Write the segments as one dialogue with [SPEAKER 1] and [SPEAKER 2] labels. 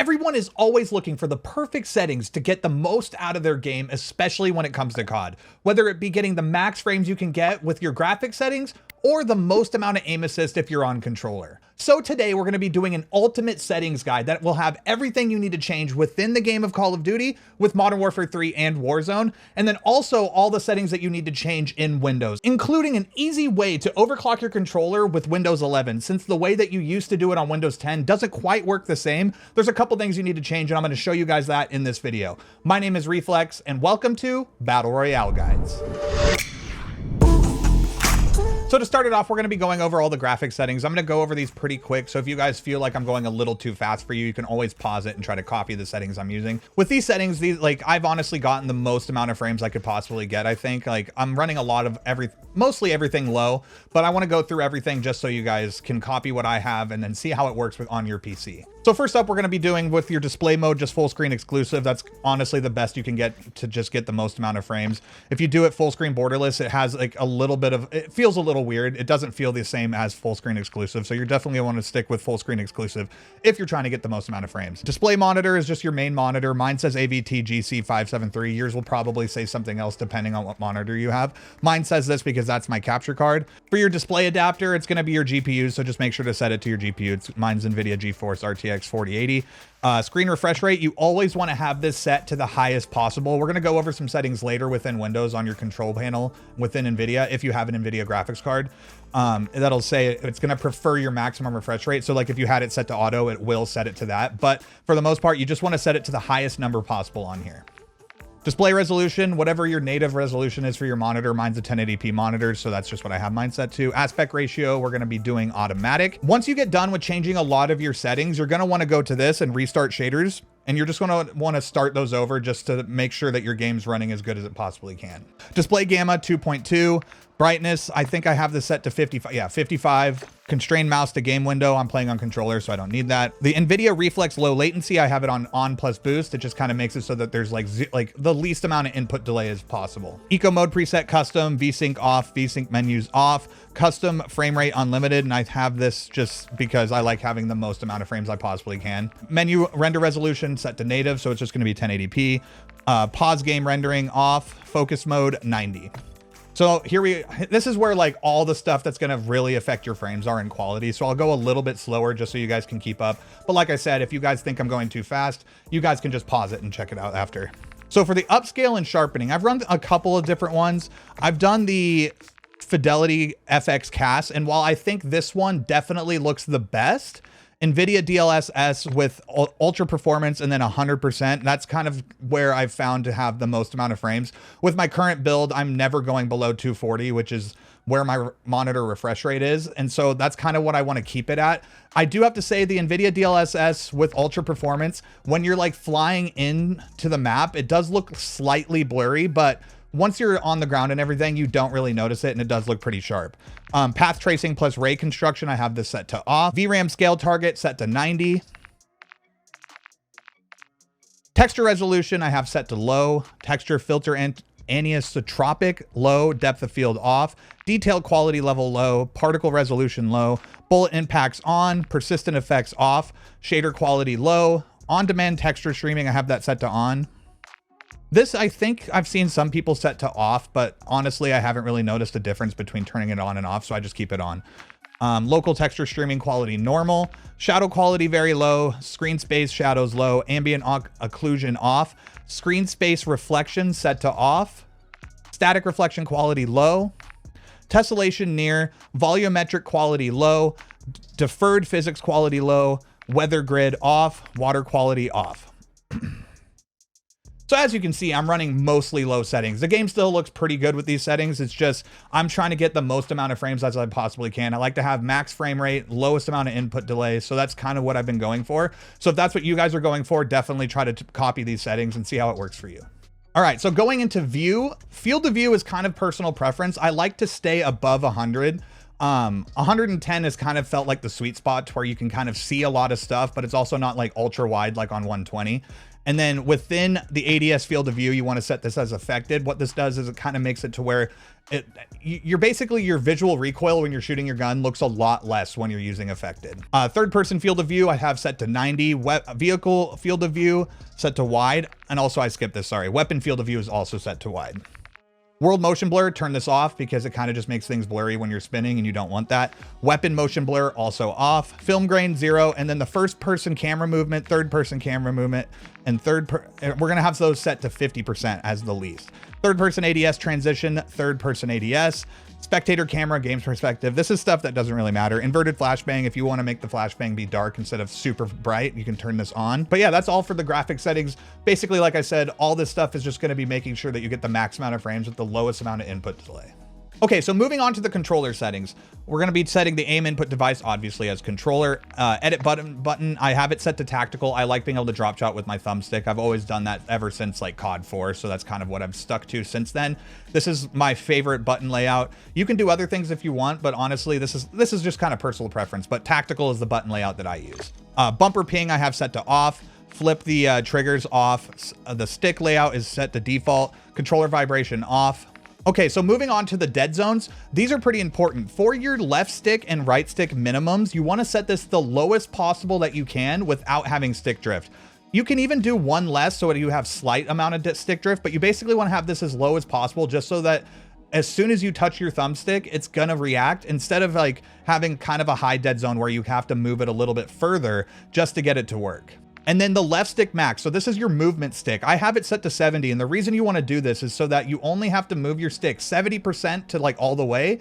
[SPEAKER 1] Everyone is always looking for the perfect settings to get the most out of their game, especially when it comes to COD. Whether it be getting the max frames you can get with your graphic settings, or the most amount of aim assist if you're on controller. So today we're going to be doing an ultimate settings guide that will have everything you need to change within the game of Call of Duty with Modern Warfare 3 and Warzone, and then also all the settings that you need to change in Windows, including an easy way to overclock your controller with Windows 11, since the way that you used to do it on Windows 10 doesn't quite work the same. There's a couple things you need to change, and I'm going to show you guys that in this video. My name is Reflex, and welcome to Battle Royale Guides. So to start it off, we're going to be going over all the graphic settings. I'm going to go over these pretty quick. So if you guys feel like I'm going a little too fast for you, you can always pause it and try to copy the settings I'm using. With these settings, I've honestly gotten the most amount of frames I could possibly get. I think I'm running a lot of mostly everything low, but I want to go through everything just so you guys can copy what I have and then see how it works on your PC. So first up, we're going to be doing with your display mode, just full screen exclusive. That's honestly the best you can get to just get the most amount of frames. If you do it full screen borderless, it has like a little bit of, it feels a little weird. It doesn't feel the same as full screen exclusive. So you're definitely going to want to stick with full screen exclusive if you're trying to get the most amount of frames. Display monitor is just your main monitor. Mine says AVT GC573. Yours will probably say something else depending on what monitor you have. Mine says this because that's my capture card. For your display adapter, it's going to be your GPU. So just make sure to set it to your GPU. Mine's Nvidia GeForce RTX 4080. Screen refresh rate, you always want to have this set to the highest possible. We're going to go over some settings later within Windows on your control panel within Nvidia. If you have an Nvidia graphics card, that'll say it's going to prefer your maximum refresh rate. So like if you had it set to auto, it will set it to that. But for the most part, you just want to set it to the highest number possible on here. Display resolution, whatever your native resolution is for your monitor. Mine's a 1080p monitor, so that's just what I have mine set to. Aspect ratio, we're going to be doing automatic. Once you get done with changing a lot of your settings, you're going to want to go to this and restart shaders. And you're just going to want to start those over just to make sure that your game's running as good as it possibly can. Display gamma 2.2. Brightness, I think I have this set to 55. Yeah, 55. Constrained mouse to game window. I'm playing on controller, so I don't need that. The Nvidia Reflex low latency, I have it on plus boost. It just kind of makes it so that there's like the least amount of input delay as possible. Eco mode preset custom, VSync off, VSync menus off, custom frame rate unlimited. And I have this just because I like having the most amount of frames I possibly can. Menu render resolution set to native, so it's just going to be 1080p. Pause game rendering off, focus mode 90. So this is where like all the stuff that's going to really affect your frames are in quality. So I'll go a little bit slower just so you guys can keep up. But like I said, if you guys think I'm going too fast, you guys can just pause it and check it out after. So for the upscale and sharpening, I've run a couple of different ones. I've done the Fidelity FX cast. And while I think this one definitely looks the best, Nvidia DLSS with ultra performance and then 100%. That's kind of where I've found to have the most amount of frames. With my current build, I'm never going below 240, which is where my monitor refresh rate is. And so that's kind of what I want to keep it at. I do have to say the Nvidia DLSS with ultra performance, when you're like flying into the map, it does look slightly blurry, but once you're on the ground and everything, you don't really notice it, and it does look pretty sharp. Path tracing plus ray construction, I have this set to off. VRAM scale target set to 90. Texture resolution, I have set to low. Texture filter and anisotropic low. Depth of field off. Detail quality level low. Particle resolution low. Bullet impacts on. Persistent effects off. Shader quality low. On-demand texture streaming, I have that set to on. This, I think I've seen some people set to off, but honestly, I haven't really noticed a difference between turning it on and off, so I just keep it on. Local texture streaming quality normal, shadow quality very low, screen space shadows low, ambient occlusion off, screen space reflection set to off, static reflection quality low, tessellation near, volumetric quality low, deferred physics quality low, weather grid off, water quality off. So as you can see, I'm running mostly low settings. The game still looks pretty good with these settings. It's just, I'm trying to get the most amount of frames as I possibly can. I like to have max frame rate, lowest amount of input delay. So that's kind of what I've been going for. So if that's what you guys are going for, definitely try to copy these settings and see how it works for you. All right, so going into view, field of view is kind of personal preference. I like to stay above 100. 110 has kind of felt like the sweet spot to where you can kind of see a lot of stuff, but it's also not like ultra wide like on 120. And then within the ADS field of view, you want to set this as affected. What this does is it kind of makes it to where you're basically, your visual recoil when you're shooting your gun looks a lot less when you're using affected. Third person field of view, I have set to 90. Vehicle field of view set to wide. And also I skipped this, sorry. Weapon field of view is also set to wide. World motion blur, turn this off because it kind of just makes things blurry when you're spinning and you don't want that. Weapon motion blur also off. Film grain 0, and then the first person camera movement, third person camera movement, and we're gonna have those set to 50% as the least. Third person ADS transition, third person ADS. Spectator camera, games perspective. This is stuff that doesn't really matter. Inverted flashbang, if you want to make the flashbang be dark instead of super bright, you can turn this on. But yeah, that's all for the graphic settings. Basically, like I said, all this stuff is just going to be making sure that you get the max amount of frames with the lowest amount of input delay. Okay, so moving on to the controller settings, we're going to be setting the aim input device obviously as controller. Edit button, I have it set to tactical. I like being able to drop shot with my thumbstick. I've always done that ever since like COD 4, so that's kind of what I've stuck to since then. This is my favorite button layout. You can do other things if you want, but honestly, this is just kind of personal preference, but tactical is the button layout that I use. Bumper ping I have set to off. Flip the triggers off. The stick layout is set to default. Controller vibration off. Okay, so moving on to the dead zones, these are pretty important. For your left stick and right stick minimums, you want to set this the lowest possible that you can without having stick drift. You can even do one less so that you have slight amount of stick drift, but you basically want to have this as low as possible just so that as soon as you touch your thumbstick, it's gonna react instead of like having kind of a high dead zone where you have to move it a little bit further just to get it to work. And then the left stick max. So this is your movement stick. I have it set to 70. And the reason you want to do this is so that you only have to move your stick 70% to like all the way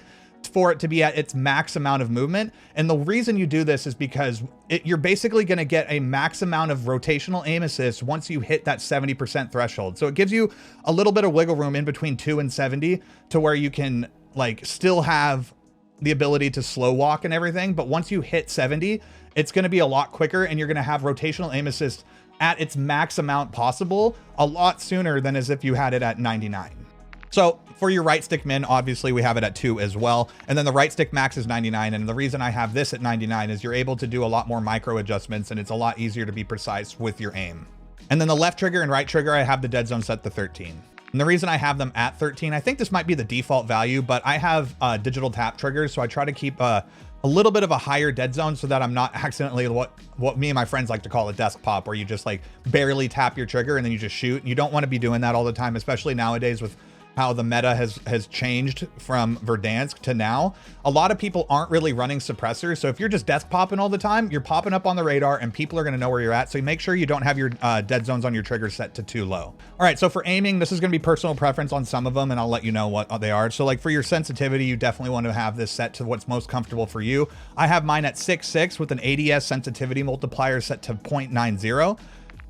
[SPEAKER 1] for it to be at its max amount of movement. And the reason you do this is because you're basically going to get a max amount of rotational aim assist once you hit that 70% threshold. So it gives you a little bit of wiggle room in between 2 and 70 to where you can like still have the ability to slow walk and everything. But once you hit 70, it's going to be a lot quicker and you're going to have rotational aim assist at its max amount possible a lot sooner than as if you had it at 99. So for your right stick min, obviously we have it at 2 as well. And then the right stick max is 99. And the reason I have this at 99 is you're able to do a lot more micro adjustments and it's a lot easier to be precise with your aim. And then the left trigger and right trigger, I have the dead zone set to 13. And the reason I have them at 13, I think this might be the default value, but I have digital tap triggers. So I try to keep a little bit of a higher dead zone so that I'm not accidentally what me and my friends like to call a desk pop, where you just like barely tap your trigger and then you just shoot. You don't want to be doing that all the time, especially nowadays with how the meta has changed from Verdansk to now. A lot of people aren't really running suppressors. So if you're just desk popping all the time, you're popping up on the radar and people are going to know where you're at. So make sure you don't have your dead zones on your trigger set to too low. All right, so for aiming, this is going to be personal preference on some of them and I'll let you know what they are. So like for your sensitivity, you definitely want to have this set to what's most comfortable for you. I have mine at 6.6 with an ADS sensitivity multiplier set to 0.90.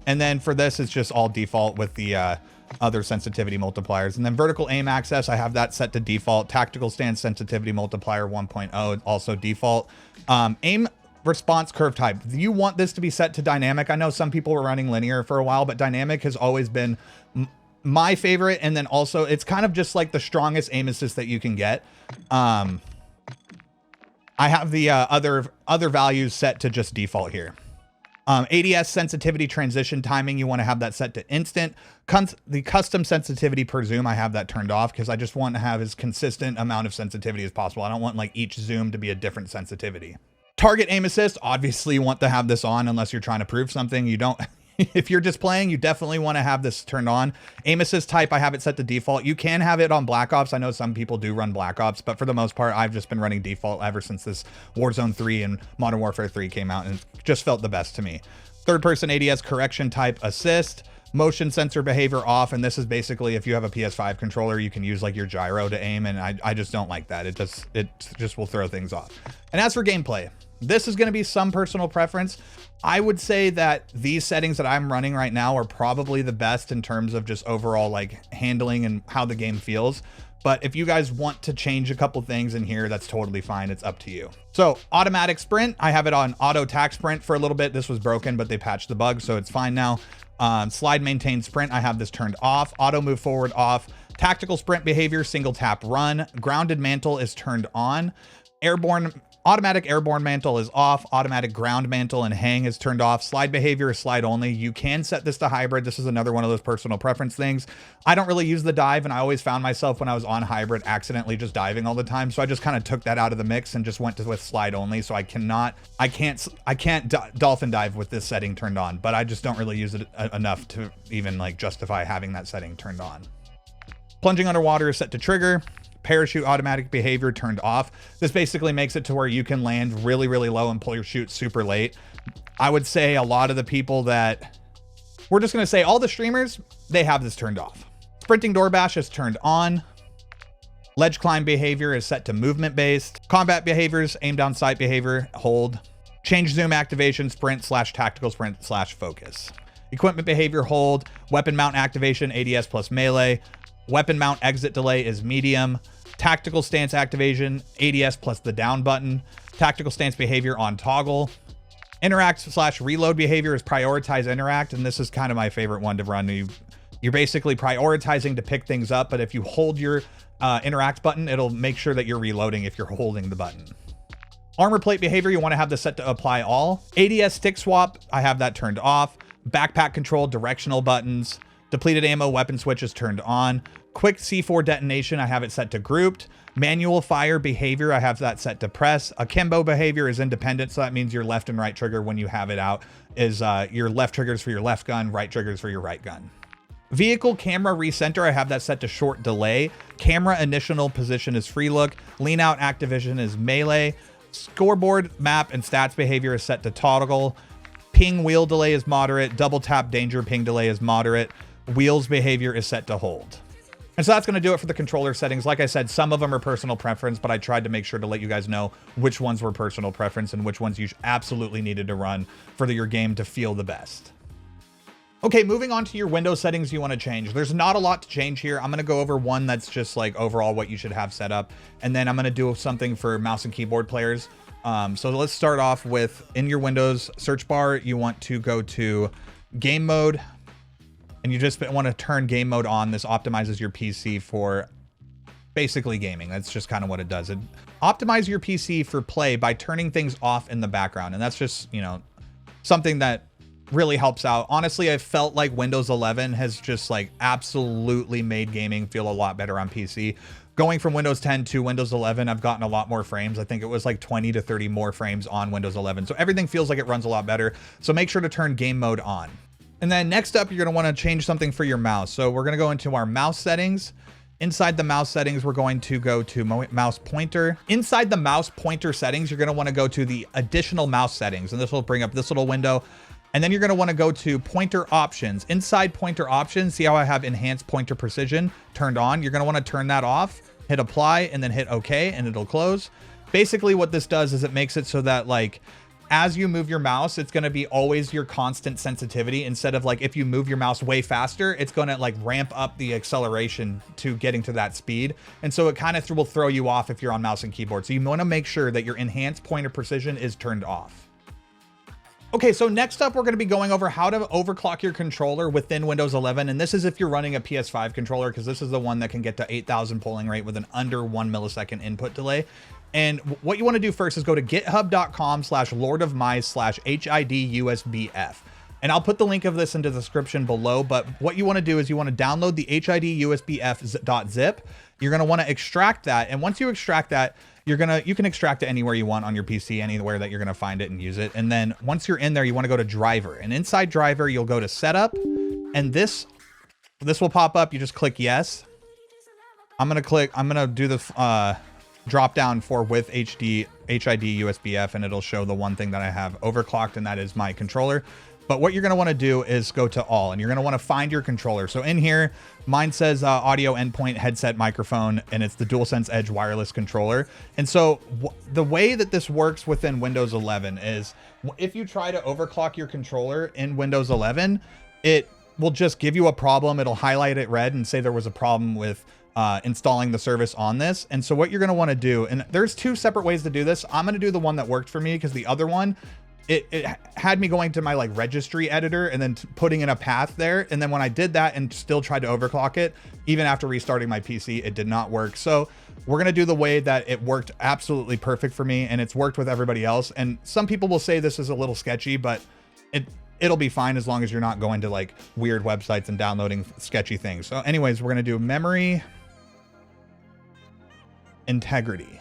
[SPEAKER 1] And then for this, it's just all default with the other sensitivity multipliers. And then vertical aim access, I have that set to default. Tactical stance sensitivity multiplier 1.0, also default. Aim response curve type, you want this to be set to dynamic. I know some people were running linear for a while, but dynamic has always been my favorite. And then also it's kind of just like the strongest aim assist that you can get. I have the other values set to just default here. ADS sensitivity transition timing, you want to have that set to instant. The custom sensitivity per zoom, I have that turned off because I just want to have as consistent amount of sensitivity as possible. I don't want like each zoom to be a different sensitivity. Target aim assist, obviously you want to have this on unless you're trying to prove something. You don't. If you're just playing, you definitely want to have this turned on. Aim assist type, I have it set to default. You can have it on Black Ops. I know some people do run Black Ops, but for the most part, I've just been running default ever since this Warzone 3 and Modern Warfare 3 came out, and it just felt the best to me. Third person ADS correction type assist. Motion sensor behavior off, and this is basically if you have a PS5 controller, you can use like your gyro to aim, and I just don't like that. It just will throw things off. And as for gameplay, this is going to be some personal preference. I would say that these settings that I'm running right now are probably the best in terms of just overall like handling and how the game feels. But if you guys want to change a couple things in here, that's totally fine. It's up to you. So automatic sprint, I have it on auto tac sprint for a little bit. This was broken, but they patched the bug, so it's fine now. Slide maintain sprint, I have this turned off. Auto move forward off. Tactical sprint behavior, single tap run. Grounded mantle is turned on. Automatic airborne mantle is off. Automatic ground mantle and hang is turned off. Slide behavior is slide only. You can set this to hybrid. This is another one of those personal preference things. I don't really use the dive, and I always found myself when I was on hybrid accidentally just diving all the time. So I just kind of took that out of the mix and just went with slide only. So I can't dolphin dive with this setting turned on, but I just don't really use it enough to even like justify having that setting turned on. Plunging underwater is set to trigger. Parachute automatic behavior turned off. This basically makes it to where you can land really, really low and pull your chute super late. I would say a lot of the people that, we're just going to say all the streamers, they have this turned off. Sprinting door bash is turned on. Ledge climb behavior is set to movement based. Combat behaviors, aim down sight behavior, hold. Change zoom activation, sprint / tactical sprint / focus. Equipment behavior, hold. Weapon mount activation, ADS plus melee. Weapon mount exit delay is medium. Tactical stance activation, ADS plus the down button. Tactical stance behavior on toggle. Interact / reload behavior is prioritize interact, and this is kind of my favorite one to run. You're basically prioritizing to pick things up, but if you hold your interact button, it'll make sure that you're reloading if you're holding the button. Armor plate behavior, you want to have this set to apply all. ADS stick swap, I have that turned off. Backpack control, directional buttons. Depleted ammo weapon switch is turned on. Quick C4 detonation, I have it set to grouped. Manual fire behavior, I have that set to press. Akimbo behavior is independent, so that means your left and right trigger when you have it out is your left triggers for your left gun, right triggers for your right gun. Vehicle camera recenter, I have that set to short delay. Camera initial position is free look. Lean out activation is melee. Scoreboard map and stats behavior is set to toggle. Ping wheel delay is moderate. Double tap danger ping delay is moderate. Wheels behavior is set to hold. And so that's going to do it for the controller settings. Like I said, some of them are personal preference, but I tried to make sure to let you guys know which ones were personal preference and which ones you absolutely needed to run for your game to feel the best. Okay, moving on to your Windows settings you want to change. There's not a lot to change here. I'm going to go over one that's just like overall what you should have set up. And then I'm going to do something for mouse and keyboard players. So let's start off with, in your Windows search bar, you want to go to game mode. And you just want to turn game mode on. This optimizes your PC for basically gaming. That's just kind of what it does. It optimizes your PC for play by turning things off in the background. And that's just, you know, something that really helps out. Honestly, I felt like Windows 11 has just like absolutely made gaming feel a lot better on PC. Going from Windows 10 to Windows 11, I've gotten a lot more frames. I think it was like 20 to 30 more frames on Windows 11. So everything feels like it runs a lot better. So make sure to turn game mode on. And then next up, you're going to want to change something for your mouse. So we're going to go into our mouse settings. Inside the mouse settings, we're going to go to mouse pointer. Inside the mouse pointer settings, you're going to want to go to the additional mouse settings. And this will bring up this little window. And then you're going to want to go to pointer options. Inside pointer options, see how I have enhanced pointer precision turned on? You're going to want to turn that off, hit apply, and then hit OK, and it'll close. Basically what this does is it makes it so that like, as you move your mouse, it's going to be always your constant sensitivity, instead of like if you move your mouse way faster, it's going to like ramp up the acceleration to getting to that speed. And so it kind of will throw you off if you're on mouse and keyboard. So you want to make sure that your enhanced pointer precision is turned off. Okay, so next up, we're going to be going over how to overclock your controller within Windows 11. And this is if you're running a PS5 controller, because this is the one that can get to 8,000 polling rate with an under 1 millisecond input delay. And what you want to do first is go to github.com/lordofmice/HID-USBF. And I'll put the link of this into the description below. But what you want to do is you want to download the HID-USBF.zip. You're going to want to extract that. And once you extract that, you can extract it anywhere you want on your PC, anywhere that you're going to find it and use it. And then once you're in there, you want to go to driver. And inside driver, you'll go to setup. And this will pop up. You just click yes. I'm going to do the drop down for with HID USBF, and it'll show the one thing that I have overclocked, and that is my controller. But what you're going to want to do is go to all, and you're going to want to find your controller. So in here, mine says audio endpoint headset microphone, and it's the DualSense Edge wireless controller. And so the way that this works within Windows 11 is if you try to overclock your controller in Windows 11, it will just give you a problem. It'll highlight it red and say there was a problem with installing the service on this. And so what you're going to want to do, and there's two separate ways to do this. I'm going to do the one that worked for me, because the other one, it had me going to my like registry editor and then putting in a path there. And then when I did that and still tried to overclock it, even after restarting my PC, it did not work. So We're going to do the way that it worked absolutely perfect for me, and it's worked with everybody else. And some people will say this is a little sketchy, but it'll be fine as long as you're not going to like weird websites and downloading sketchy things. So anyways, we're going to do memory integrity.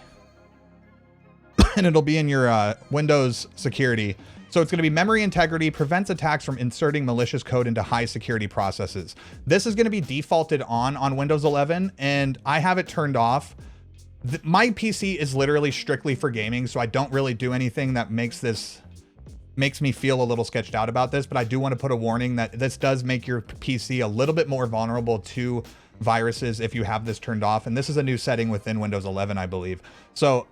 [SPEAKER 1] And it'll be in your Windows security. So it's going to be memory integrity prevents attacks from inserting malicious code into high security processes. This is going to be defaulted on Windows 11, and I have it turned off. My PC is literally strictly for gaming, so I don't really do anything that makes me feel a little sketched out about this, but I do want to put a warning that this does make your PC a little bit more vulnerable to viruses if you have this turned off. And this is a new setting within Windows 11, I believe. So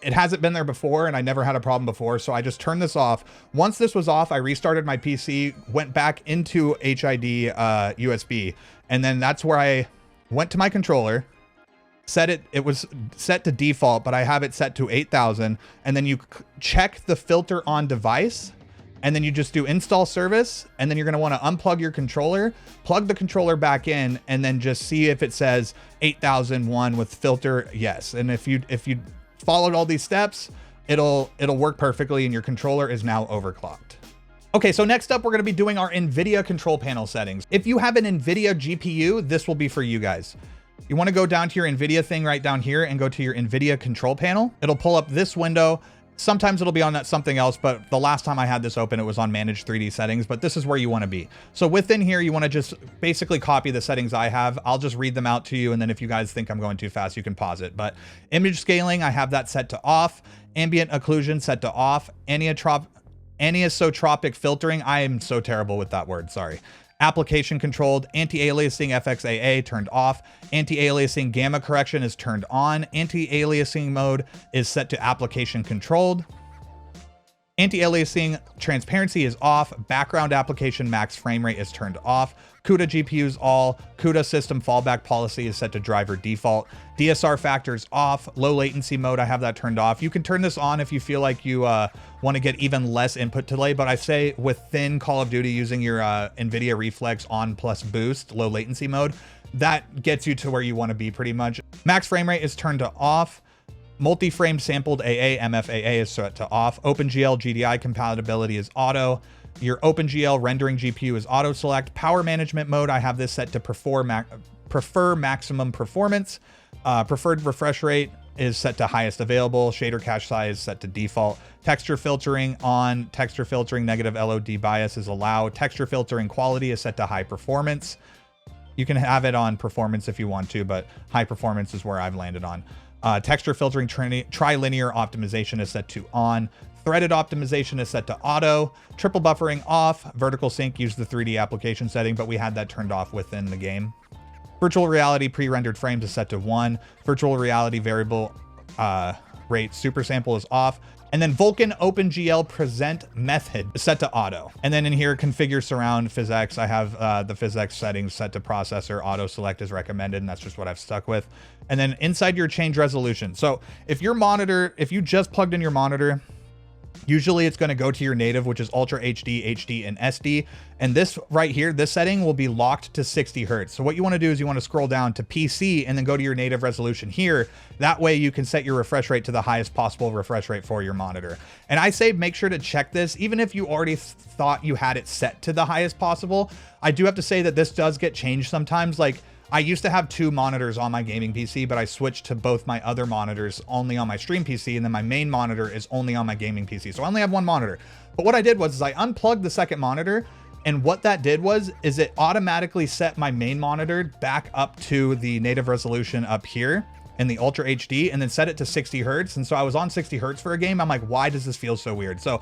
[SPEAKER 1] it hasn't been there before, and I never had a problem before, so I just turned this off. Once this was off, I restarted my PC, went back into HID USB, and then that's where I went to my controller, it was set to default, but I have it set to 8,000, and then you check the filter on device, and then you just do install service, and then you're going to want to unplug your controller, plug the controller back in, and then just see if it says 8001 with filter yes. And if you followed all these steps, it'll work perfectly, and your controller is now overclocked. Okay, so next up, we're going to be doing our Nvidia control panel settings. If you have an Nvidia GPU, this will be for you guys. You want to go down to your Nvidia thing right down here and go to your Nvidia control panel. It'll pull up this window. Sometimes it'll be on that something else, but the last time I had this open, it was on manage 3D settings, but this is where you want to be. So within here, you want to just basically copy the settings I have. I'll just read them out to you. And then if you guys think I'm going too fast, you can pause it. But image scaling, I have that set to off. Ambient occlusion set to off. Anisotropic filtering. I am so terrible with that word. Sorry. Application controlled. Anti-aliasing FXAA turned off. Anti-aliasing gamma correction is turned on. Anti-aliasing mode is set to application controlled. Anti-aliasing transparency is off. Background application max frame rate is turned off. CUDA GPUs all. CUDA system fallback policy is set to driver default. DSR factors off. Low latency mode, I have that turned off. You can turn this on if you feel like you want to get even less input delay, but I say within Call of Duty using your Nvidia Reflex on plus boost, low latency mode, that gets you to where you want to be pretty much. Max frame rate is turned to off. Multi-frame sampled AA, MFAA is set to off. OpenGL GDI compatibility is auto. Your OpenGL rendering GPU is auto select. Power management mode, I have this set to prefer maximum performance. Preferred refresh rate is set to highest available. Shader cache size set to default. Texture filtering on. Texture filtering negative LOD bias is allowed. Texture filtering quality is set to high performance. You can have it on performance if you want to, but high performance is where I've landed on. Texture filtering trilinear optimization is set to on. Threaded optimization is set to auto. Triple buffering off. Vertical sync, use the 3D application setting, but we had that turned off within the game. Virtual reality pre-rendered frames is set to 1. Virtual reality variable rate super sample is off. And then Vulkan OpenGL present method is set to auto. And then in here, configure surround PhysX. I have the PhysX settings set to processor. Auto select is recommended, and that's just what I've stuck with. And then inside your change resolution. So if you just plugged in your monitor, usually it's going to go to your native, which is Ultra HD, HD, and SD. And this right here, this setting will be locked to 60 Hertz. So what you want to do is you want to scroll down to PC and then go to your native resolution here. That way you can set your refresh rate to the highest possible refresh rate for your monitor. And I say make sure to check this, even if you already thought you had it set to the highest possible. I do have to say that this does get changed sometimes. Like, I used to have 2 monitors on my gaming PC, but I switched to both my other monitors only on my stream PC, and then my main monitor is only on my gaming PC. So I only have 1 monitor. But what I did was I unplugged the second monitor, and what that did is it automatically set my main monitor back up to the native resolution up here in the Ultra HD, and then set it to 60 Hertz. And so I was on 60 Hertz for a game. I'm like, why does this feel so weird? So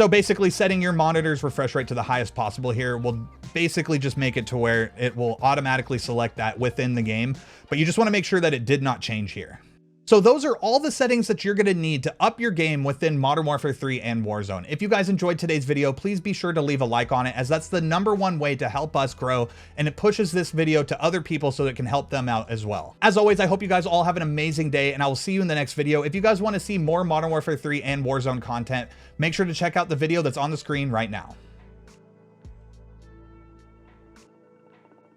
[SPEAKER 1] basically setting your monitor's refresh rate to the highest possible here will basically just make it to where it will automatically select that within the game. But you just want to make sure that it did not change here. So those are all the settings that you're going to need to up your game within Modern Warfare 3 and Warzone. If you guys enjoyed today's video, please be sure to leave a like on it, as that's the #1 way to help us grow, and it pushes this video to other people so it can help them out as well. As always, I hope you guys all have an amazing day, and I will see you in the next video. If you guys want to see more Modern Warfare 3 and Warzone content, make sure to check out the video that's on the screen right now.